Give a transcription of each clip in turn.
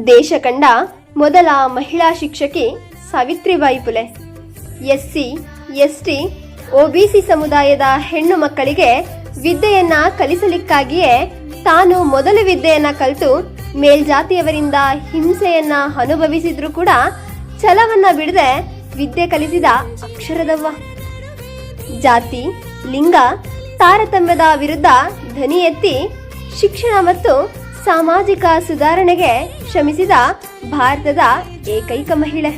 ದೇಶ ಕಂಡ ಮೊದಲ ಮಹಿಳಾ ಶಿಕ್ಷಕಿ Savitribai Phule. SC, ST, OBC ಸಮುದಾಯದ ಹೆಣ್ಣು ಮಕ್ಕಳಿಗೆ ವಿದ್ಯೆಯನ್ನ ಕಲಿಸಲಿಕ್ಕಾಗಿಯೇ ತಾನು ಮೊದಲು ವಿದ್ಯೆಯನ್ನ ಕಲಿತು ಮೇಲ್ಜಾತಿಯವರಿಂದ ಹಿಂಸೆಯನ್ನ ಅನುಭವಿಸಿದ್ರು ಕೂಡ ಛಲವನ್ನ ಬಿಡದೆ ವಿದ್ಯೆ ಕಲಿಸಿದ ಅಕ್ಷರದವ್ವ. ಜಾತಿ, ಲಿಂಗ ತಾರತಮ್ಯದ ವಿರುದ್ಧ ಧ್ವನಿ ಎತ್ತಿ ಶಿಕ್ಷಣ ಮತ್ತು ಸಾಮಾಜಿಕ ಸುಧಾರಣೆಗೆ ಶ್ರಮಿಸಿದ ಭಾರತದ ಏಕೈಕ ಮಹಿಳೆ.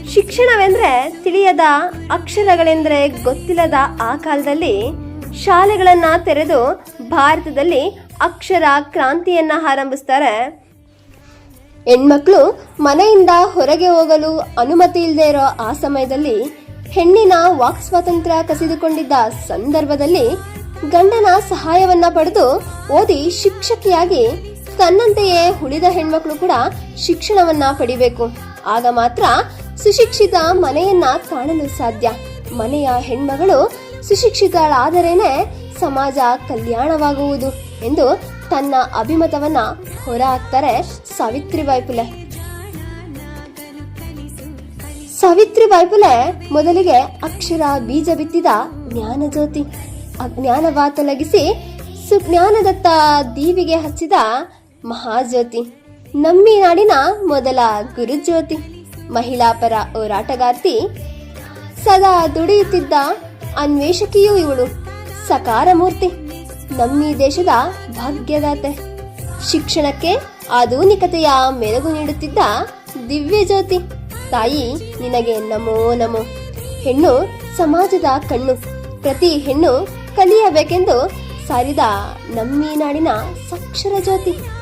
ಶಿಕ್ಷಣವೆಂದ್ರೆ ತಿಳಿಯದ, ಅಕ್ಷರಗಳೆಂದರೆ ಗೊತ್ತಿಲ್ಲದ ಆ ಕಾಲದಲ್ಲಿ ಶಾಲೆಗಳನ್ನ ತೆರೆದು ಭಾರತದಲ್ಲಿ ಅಕ್ಷರ ಕ್ರಾಂತಿಯನ್ನ ಆರಂಭಿಸ್ತಾರೆ. ಹೆಣ್ಮಕ್ಳು ಮನೆಯಿಂದ ಹೊರಗೆ ಹೋಗಲು ಅನುಮತಿ ಇಲ್ಲದೆ ಇರೋ ಆ ಸಮಯದಲ್ಲಿ, ಹೆಣ್ಣಿನ ವಾಕ್ ಸ್ವಾತಂತ್ರ್ಯ ಕಸಿದುಕೊಂಡಿದ್ದ ಸಂದರ್ಭದಲ್ಲಿ ಗಂಡನ ಸಹಾಯವನ್ನ ಪಡೆದು ಓದಿ ಶಿಕ್ಷಕಿಯಾಗಿ ತನ್ನಂತೆಯೇ ಉಳಿದ ಹೆಣ್ಮಕ್ಳು ಕೂಡ ಶಿಕ್ಷಣವನ್ನ ಪಡಿಬೇಕು. ಆಗ ಮಾತ್ರ ಸುಶಿಕ್ಷಿತ ಮನೆಯನ್ನ ಕಾಣಲು ಸಾಧ್ಯ. ಮನೆಯ ಹೆಣ್ಮಗಳು ಸುಶಿಕ್ಷಿತಳಾದರೇನೆ ಸಮಾಜ ಕಲ್ಯಾಣವಾಗುವುದು ಎಂದು ತನ್ನ ಅಭಿಮತವನ್ನ ಹೊರಹಾಕ್ತಾರೆ ಸಾವಿತ್ರಿಬಾಯಿ ಫುಲೆ. ಸಾವಿತ್ರಿಬಾಯಿ ಫುಲೆ ಮೊದಲಿಗೆ ಅಕ್ಷರ ಬೀಜ ಬಿತ್ತಿದ ಜ್ಞಾನಜ್ಯೋತಿ. ಅಜ್ಞಾನವ ತೊಲಗಿಸಿ ಸುಜ್ಞಾನದತ್ತ ದೀವಿಗೆ ಹಚ್ಚಿದ ಮಹಾಜ್ಯೋತಿ. ನಮ್ಮಿ ನಾಡಿನ ಮೊದಲ ಗುರುಜ್ಯೋತಿ. ಮಹಿಳಾ ಪರ ಹೋರಾಟಗಾರ್ತಿ, ಸದಾ ದುಡಿಯುತ್ತಿದ್ದ ಅನ್ವೇಷಕಿಯೂ ಇವಳು. ಸಕಾರ ಮೂರ್ತಿ, ನಮ್ಮಿ ದೇಶದ ಭಾಗ್ಯದಾತೆ. ಶಿಕ್ಷಣಕ್ಕೆ ಆಧುನಿಕತೆಯ ಮೆರುಗು ನೀಡುತ್ತಿದ್ದ ದಿವ್ಯ ಜ್ಯೋತಿ. ತಾಯಿ ನಿನಗೆ ನಮೋ ನಮೋ. ಹೆಣ್ಣು ಸಮಾಜದ ಕಣ್ಣು. ಪ್ರತಿ ಹೆಣ್ಣು ಕಲಿಯಬೇಕೆಂದು ಸಾರಿದ ನಮ್ಮಿ ನಾಡಿನ ಸಾಕ್ಷರ ಜ್ಯೋತಿ.